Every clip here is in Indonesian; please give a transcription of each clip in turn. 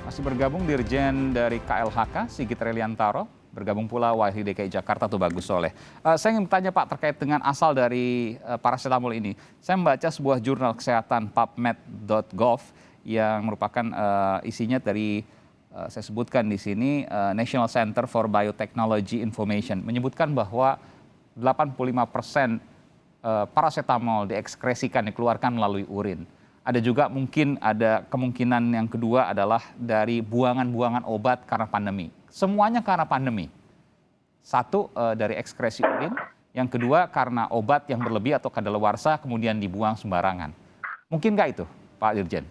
Masih bergabung Dirjen dari KLHK, Sigit Reliantoro. Bergabung pula Wakil DKI Jakarta Tubagus Soleh. Saya ingin bertanya Pak terkait dengan asal dari paracetamol ini. Saya membaca sebuah jurnal kesehatan PubMed.gov yang merupakan isinya dari saya sebutkan di sini National Center for Biotechnology Information menyebutkan bahwa 85% paracetamol diekskresikan, dikeluarkan melalui urin. Ada juga mungkin ada kemungkinan yang kedua adalah dari buangan-buangan obat karena pandemi. Semuanya karena pandemi. Satu dari ekskresi urin, yang kedua karena obat yang berlebih atau kadaluarsa kemudian dibuang sembarangan. Mungkin nggak itu, Pak Dirjen?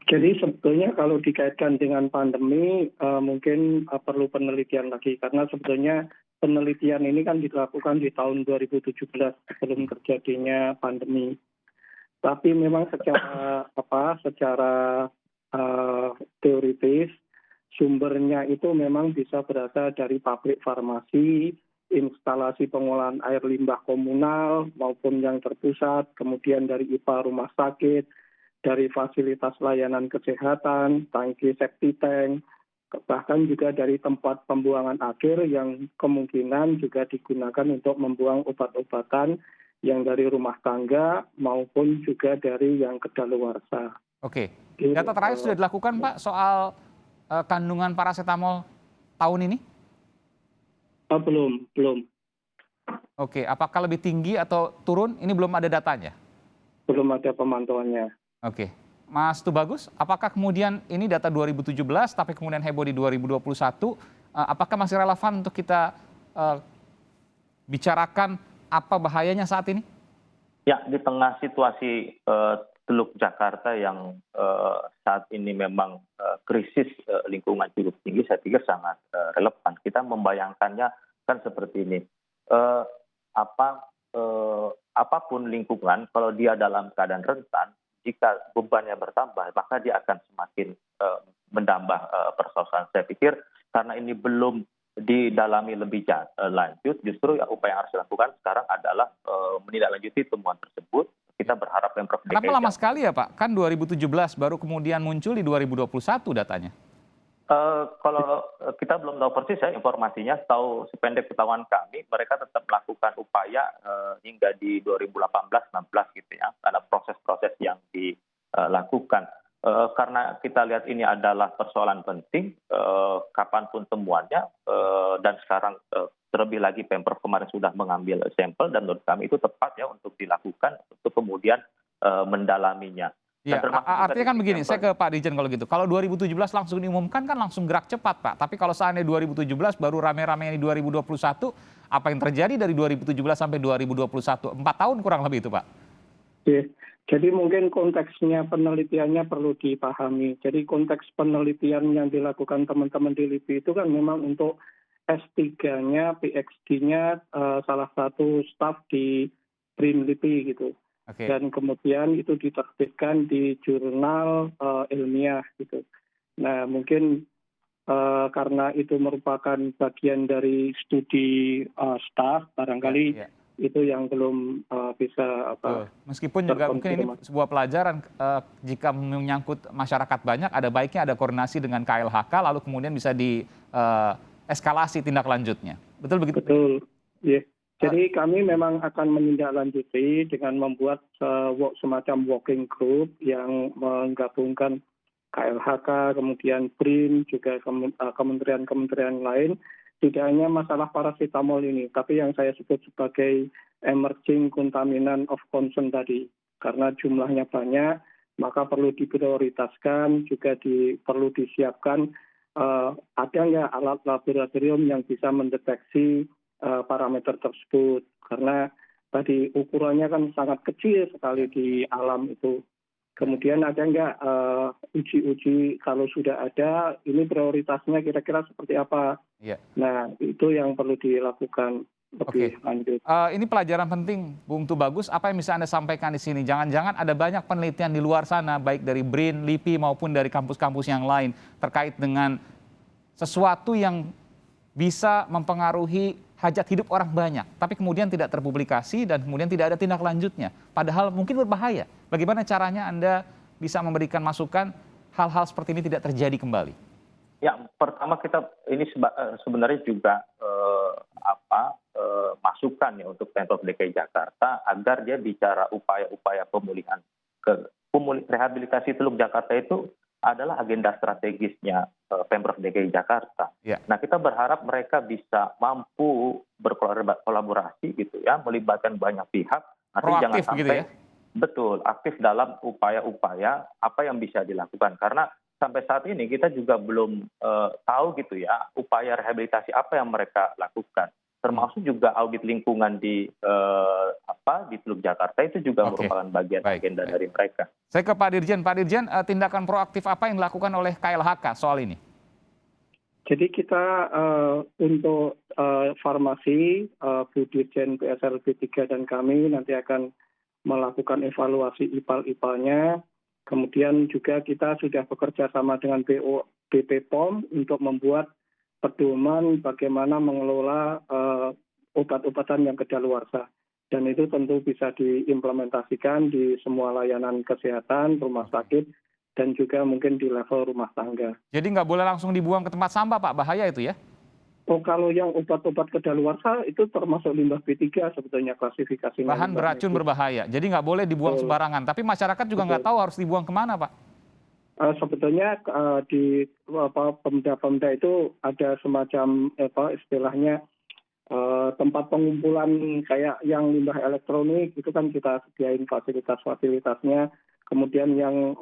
Jadi sebetulnya kalau dikaitkan dengan pandemi mungkin perlu penelitian lagi karena sebetulnya penelitian ini kan dilakukan di tahun 2017 sebelum terjadinya pandemi. Tapi memang secara teoritis sumbernya itu memang bisa berasal dari pabrik farmasi, instalasi pengolahan air limbah komunal maupun yang terpusat, kemudian dari IPA rumah sakit, dari fasilitas layanan kesehatan, tangki septic tank, bahkan juga dari tempat pembuangan akhir yang kemungkinan juga digunakan untuk membuang obat-obatan yang dari rumah tangga maupun juga dari yang kadaluarsa. Oke, data terakhir sudah dilakukan Pak soal kandungan paracetamol tahun ini? Belum. Oke, apakah lebih tinggi atau turun? Ini belum ada datanya? Belum ada pemantauannya. Oke, Mas Tubagus, apakah kemudian ini data 2017 tapi kemudian heboh di 2021, apakah masih relevan untuk kita bicarakan apa bahayanya saat ini? Ya, di tengah situasi Teluk Jakarta yang saat ini memang krisis lingkungan cukup tinggi, saya pikir sangat relevan. Kita membayangkannya kan seperti ini, apapun lingkungan, kalau dia dalam keadaan rentan, jika bebannya bertambah, maka dia akan semakin menambah persoalan. Saya pikir karena ini belum didalami lebih lanjut, justru upaya yang harus dilakukan sekarang adalah menindaklanjuti temuan tersebut. Kita berharap Pemprov DKI. Kenapa lama sekali ya Pak? Kan 2017 baru kemudian muncul di 2021 datanya. Kalau kita belum tahu persis ya informasinya, tahu sependek ketahuan kami, mereka tetap melakukan upaya hingga di 2018-16 gitu ya, ada proses-proses yang dilakukan. Karena kita lihat ini adalah persoalan penting, kapanpun temuannya, dan sekarang terlebih lagi Pemprov kemarin sudah mengambil sampel dan menurut kami itu tepat ya untuk dilakukan untuk kemudian mendalaminya. Ya, artinya kan begini, saya ke Pak Dirjen kalau gitu. Kalau 2017 langsung diumumkan kan langsung gerak cepat Pak. Tapi kalau seandainya 2017 baru rame-rame di 2021, apa yang terjadi dari 2017 sampai 2021? 4 tahun kurang lebih itu Pak. Jadi mungkin konteksnya penelitiannya perlu dipahami. Jadi konteks penelitian yang dilakukan teman-teman di LIPI itu kan memang untuk S3-nya, PhD-nya salah satu staf di BRIN LIPI gitu. Okay. Dan kemudian itu diterbitkan di jurnal ilmiah gitu. Nah mungkin karena itu merupakan bagian dari studi staf, barangkali itu yang belum bisa meskipun juga mungkin ini sebuah pelajaran jika menyangkut masyarakat banyak, ada baiknya ada koordinasi dengan KLHK lalu kemudian bisa eskalasi tindak lanjutnya. Betul begitu? Betul. Yeah. Jadi kami memang akan menindaklanjuti dengan membuat semacam working group yang menggabungkan KLHK, kemudian BRIN, juga kementerian-kementerian lain. Tidak hanya masalah paracetamol ini, tapi yang saya sebut sebagai emerging contaminant of concern tadi. Karena jumlahnya banyak, maka perlu diprioritaskan, juga perlu disiapkan ada nggak alat laboratorium yang bisa mendeteksi parameter tersebut. Karena tadi ukurannya kan sangat kecil sekali di alam itu. Kemudian ada nggak uji-uji, kalau sudah ada, ini prioritasnya kira-kira seperti apa? Ya. Nah, itu yang perlu dilakukan lebih lanjut. Ini pelajaran penting, Bung Tubagus. Apa yang bisa Anda sampaikan di sini? Jangan-jangan ada banyak penelitian di luar sana, baik dari BRIN, LIPI, maupun dari kampus-kampus yang lain, terkait dengan sesuatu yang bisa mempengaruhi hajat hidup orang banyak, tapi kemudian tidak terpublikasi dan kemudian tidak ada tindak lanjutnya. Padahal mungkin berbahaya. Bagaimana caranya Anda bisa memberikan masukan hal-hal seperti ini tidak terjadi kembali? Ya, pertama kita ini sebenarnya juga masukan ya untuk Pemprov DKI Jakarta agar dia bicara upaya-upaya pemulihan rehabilitasi Teluk Jakarta itu adalah agenda strategisnya Pemprov DKI Jakarta. Ya. Nah, kita berharap mereka bisa mampu berkolaborasi gitu ya, melibatkan banyak pihak. Nanti jangan Proaktif sampai begitu ya? betul aktif dalam upaya-upaya apa yang bisa dilakukan, karena sampai saat ini kita juga belum tahu gitu ya upaya rehabilitasi apa yang mereka lakukan, termasuk juga audit lingkungan di Teluk Jakarta itu juga Oke. merupakan bagian Baik, agenda baik. dari mereka. Saya ke Pak Dirjen. Pak Dirjen, tindakan proaktif apa yang dilakukan oleh KLHK soal ini? Jadi kita untuk farmasi, Bu Dirjen PSLB 3 dan kami nanti akan melakukan evaluasi IPAL-IPAL-nya. Kemudian juga kita sudah bekerja sama dengan BP POM untuk membuat pedoman bagaimana mengelola obat-obatan yang kedaluarsa. Dan itu tentu bisa diimplementasikan di semua layanan kesehatan, rumah sakit, dan juga mungkin di level rumah tangga. Jadi nggak boleh langsung dibuang ke tempat sampah, Pak? Bahaya itu ya? Oh, kalau yang obat-obat kedaluarsa itu termasuk limbah B3 sebetulnya klasifikasinya. Bahan beracun berbahaya. Jadi nggak boleh dibuang Betul. sembarangan. Tapi masyarakat juga nggak tahu harus dibuang kemana, Pak? Sebetulnya di Pemda-Pemda itu ada semacam istilahnya tempat pengumpulan kayak yang limbah elektronik itu kan kita sediain fasilitas-fasilitasnya. Kemudian yang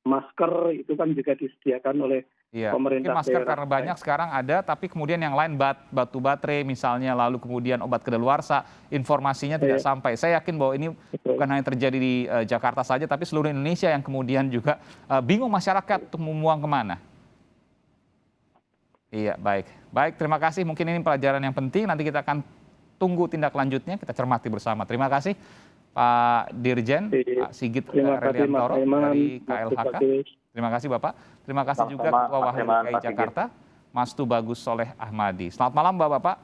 masker itu kan juga disediakan oleh Iya, pemerintah mungkin masker daerah. karena banyak sekarang ada, tapi kemudian yang lain batu baterai misalnya, lalu kemudian obat kedaluarsa, informasinya tidak sampai. Saya yakin bahwa ini Betul. bukan hanya terjadi di Jakarta saja, tapi seluruh Indonesia yang kemudian juga bingung masyarakat untuk membuang kemana. Iya, baik. Baik, terima kasih. Mungkin ini pelajaran yang penting. Nanti kita akan tunggu tindak lanjutnya, kita cermati bersama. Terima kasih Pak Dirjen, Pak Sigit Terima kasih, Mas Reliantoro Aiman, dari Mas KLHK. Tubagus. Terima kasih Bapak. Terima kasih juga Sama-sama, Ketua Mas Wakil Aiman, DKI Pak Sigit. Jakarta, Mas Tubagus Soleh Ahmadi. Selamat malam Bapak-Bapak.